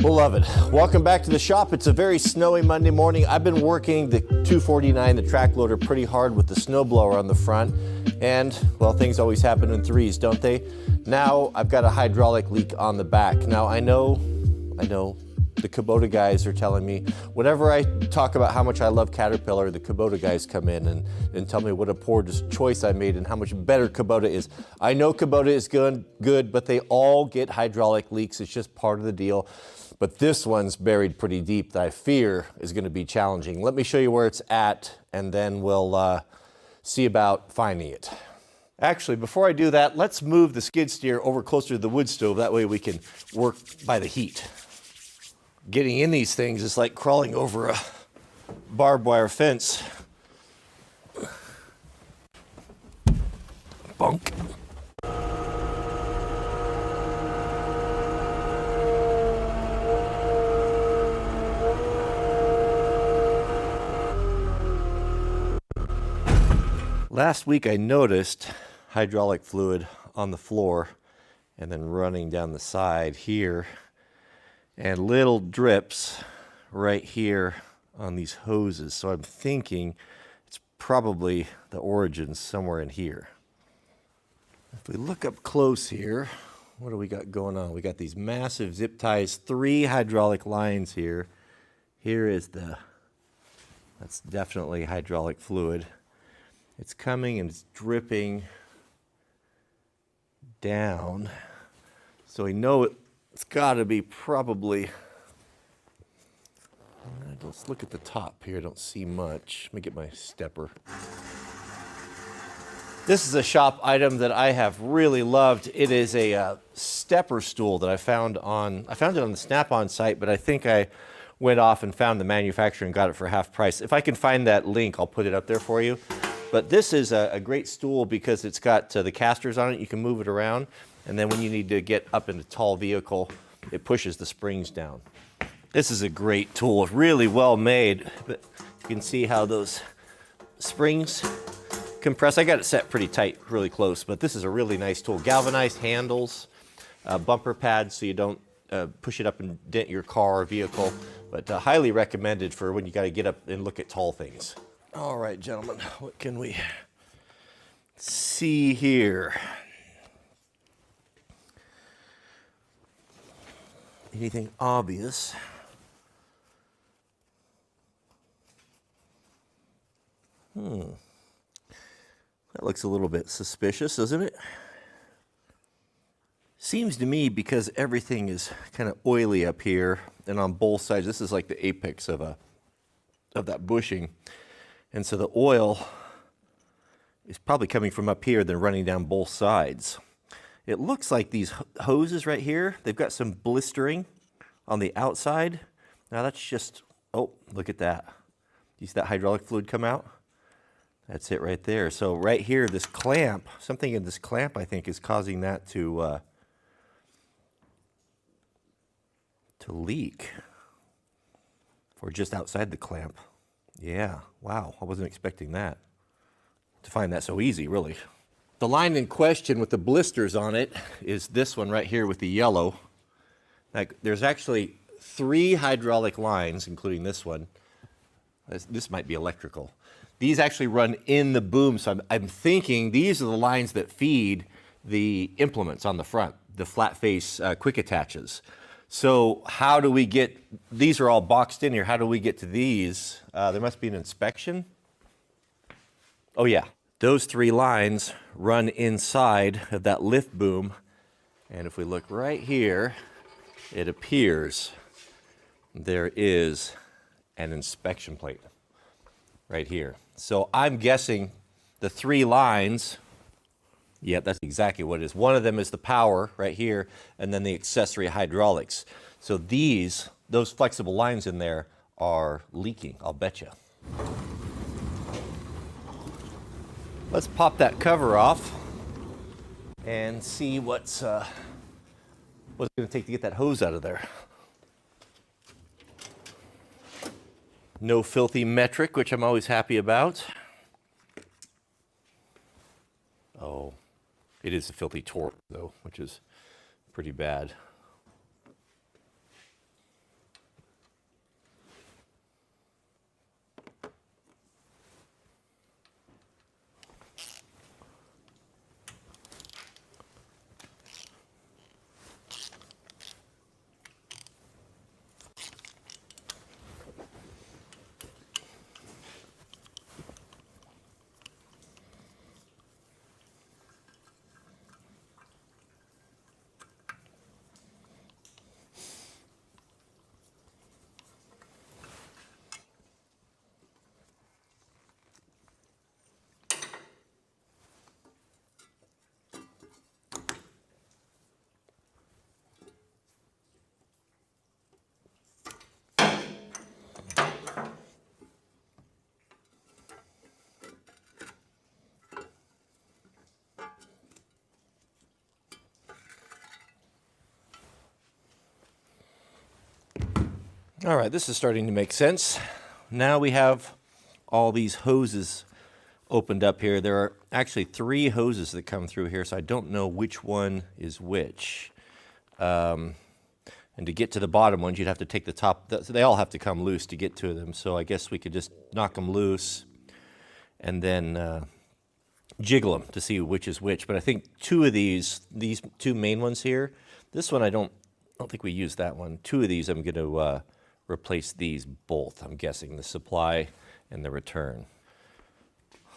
Beloved, welcome back to the shop. It's a very snowy Monday morning. I've been working the 249, the track loader, pretty hard with the snowblower on the front. And, well, things always happen in threes, don't they? Now I've got a hydraulic leak on the back. Now I know, the Kubota guys are telling me, whenever I talk about how much I love Caterpillar, the Kubota guys come in and tell me what a poor choice I made and how much better Kubota is. I know Kubota is good, but they all get hydraulic leaks. It's just part of the deal. But this one's buried pretty deep that I fear is going to be challenging. Let me show you where it's at, and then we'll see about finding it. Actually, before I do that, let's move the skid steer over closer to the wood stove. That way we can work by the heat. Getting in these things is like crawling over a barbed wire fence. Bunk. Last week I noticed hydraulic fluid on the floor and then running down the side here and little drips right here on these hoses. So I'm thinking it's probably the origin somewhere in here. If we look up close here, what do we got going on? We got these massive zip ties, 3 hydraulic lines here. Here is that's definitely hydraulic fluid. It's coming and it's dripping down. So we know it's got to be probably, let's look at the top here. I don't see much. Let me get my stepper. This is a shop item that I have really loved. It is a stepper stool that I found it on the Snap-on site, but I think I went off and found the manufacturer and got it for half price. If I can find that link, I'll put it up there for you. But this is a great stool because it's got the casters on it. You can move it around. And then when you need to get up in a tall vehicle, it pushes the springs down. This is a great tool, really well made. But you can see how those springs compress. I got it set pretty tight, really close. But this is a really nice tool. Galvanized handles, bumper pads so you don't push it up and dent your car or vehicle. But highly recommended for when you got to get up and look at tall things. All right, gentlemen, what can we see here? Anything obvious? That looks a little bit suspicious, doesn't it? Seems to me because everything is kind of oily up here and on both sides. This is like the apex of that bushing. And so the oil is probably coming from up here, then running down both sides. It looks like these hoses right here, they've got some blistering on the outside. Now that's just, oh, look at that. You see that hydraulic fluid come out? That's it right there. So right here, this clamp, something in this clamp, I think, is causing that to leak. Or just outside the clamp. Yeah, wow, I wasn't expecting that. To find that so easy, really. The line in question with the blisters on it is this one right here with the yellow. Like, there's actually 3 hydraulic lines, including this one. This might be electrical. These actually run in the boom, so I'm thinking these are the lines that feed the implements on the front, the flat face quick attaches. So how do we get, these are all boxed in here, how do we get to these? There must be an inspection. Oh yeah, those 3 lines run inside of that lift boom. And if we look right here, it appears there is an inspection plate right here. So I'm guessing the 3 lines, yeah, that's exactly what it is. One of them is the power right here, and then the accessory hydraulics. So those flexible lines in there are leaking, I'll bet you. Let's pop that cover off and see what's it going to take to get that hose out of there. No filthy metric, which I'm always happy about. Oh, it is a filthy torque, though, which is pretty bad. All right, this is starting to make sense. Now we have all these hoses opened up here. There are actually 3 hoses that come through here, so I don't know which one is which. And to get to the bottom ones, you'd have to take the top. They all have to come loose to get to them, so I guess we could just knock them loose and then jiggle them to see which is which. But I think 2 of these 2 main ones here, this one I don't think we use that one. 2 of these I'm going to replace these both, I'm guessing, the supply and the return.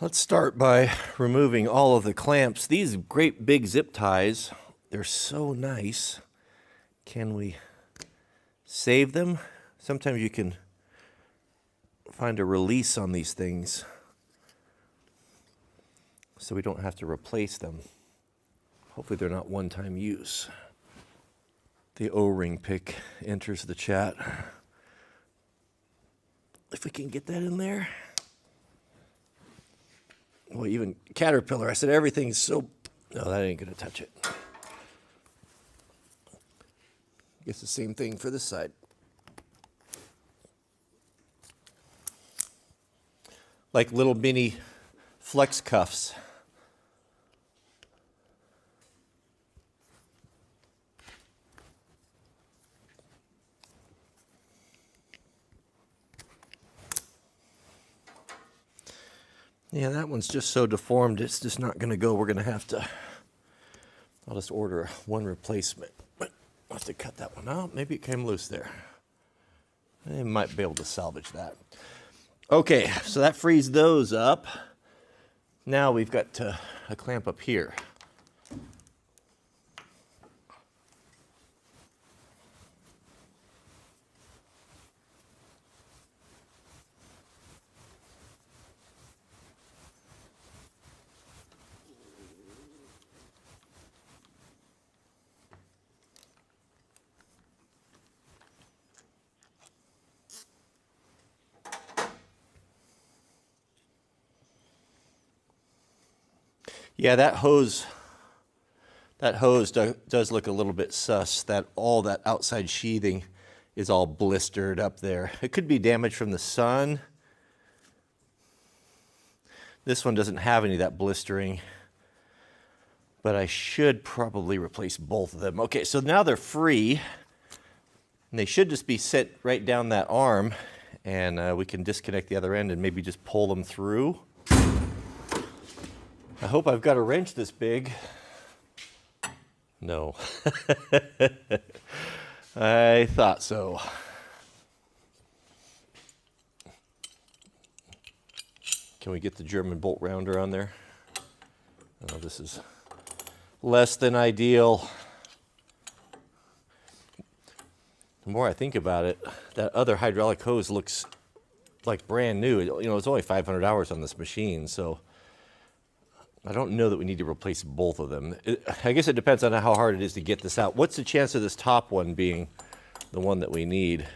Let's start by removing all of the clamps. These great big zip ties, they're so nice. Can we save them? Sometimes you can find a release on these things so we don't have to replace them. Hopefully they're not one-time use. The O-ring pick enters the chat. If we can get that in there. Well, even Caterpillar, I said everything's so... No, that ain't gonna touch it. Guess the same thing for this side. Like little mini flex cuffs. Yeah, that one's just so deformed, it's just not going to go. We're going to have to, I'll just order one replacement. But I'll have to cut that one out. Maybe it came loose there. I might be able to salvage that. Okay, so that frees those up. Now we've got a clamp up here. Yeah, that hose does look a little bit sus. All that outside sheathing is all blistered up there. It could be damage from the sun. This one doesn't have any of that blistering, but I should probably replace both of them. Okay, so now they're free, and they should just be set right down that arm, and we can disconnect the other end and maybe just pull them through. I hope I've got a wrench this big. No. I thought so. Can we get the German bolt rounder on there? Oh, this is less than ideal. The more I think about it, that other hydraulic hose looks like brand new. You know, it's only 500 hours on this machine, so I don't know that we need to replace both of them. I guess it depends on how hard it is to get this out. What's the chance of this top one being the one that we need?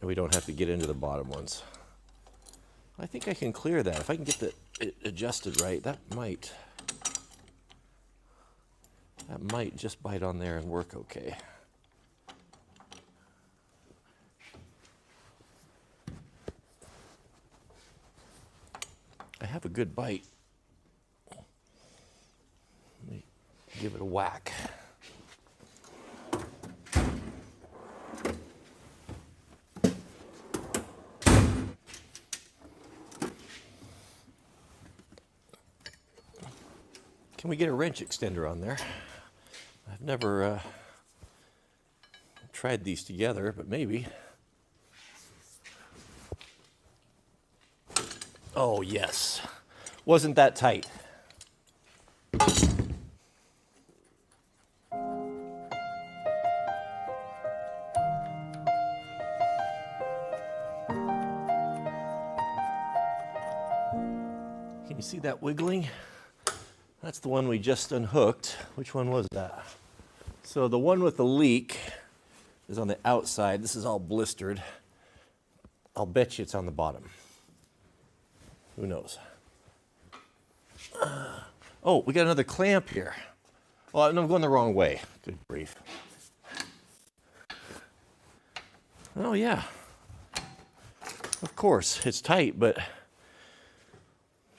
And we don't have to get into the bottom ones. I think I can clear that. If I can get it adjusted right, that might just bite on there and work okay. I have a good bite. Let me give it a whack. Can we get a wrench extender on there? I've never tried these together, but maybe. Oh, yes. Wasn't that tight? Can you see that wiggling? That's the one we just unhooked. Which one was that? So the one with the leak is on the outside. This is all blistered. I'll bet you it's on the bottom. Who knows? Oh, we got another clamp here. Well, no, I'm going the wrong way. Good grief. Oh yeah, of course, it's tight, but,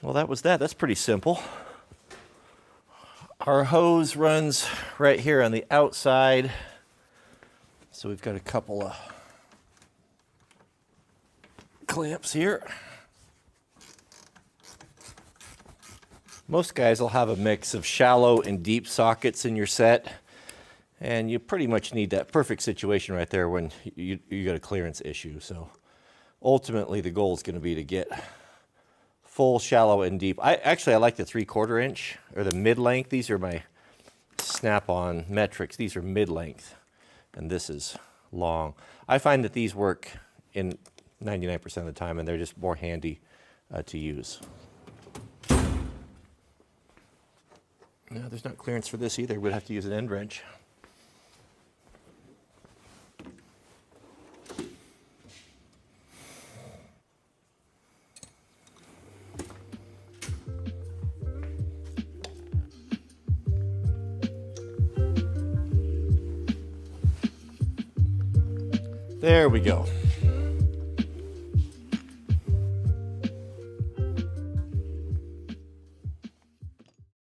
well, that was that. That's pretty simple. Our hose runs right here on the outside. So we've got a couple of clamps here. Most guys will have a mix of shallow and deep sockets in your set, and you pretty much need that perfect situation right there when you got a clearance issue. So ultimately the goal is going to be to get full, shallow, and deep. I like the 3/4 inch or the mid-length. These are my Snap-on metrics. These are mid-length, and this is long. I find that these work in 99% of the time, and they're just more handy to use. No, there's not clearance for this either. We'd have to use an end wrench. There we go.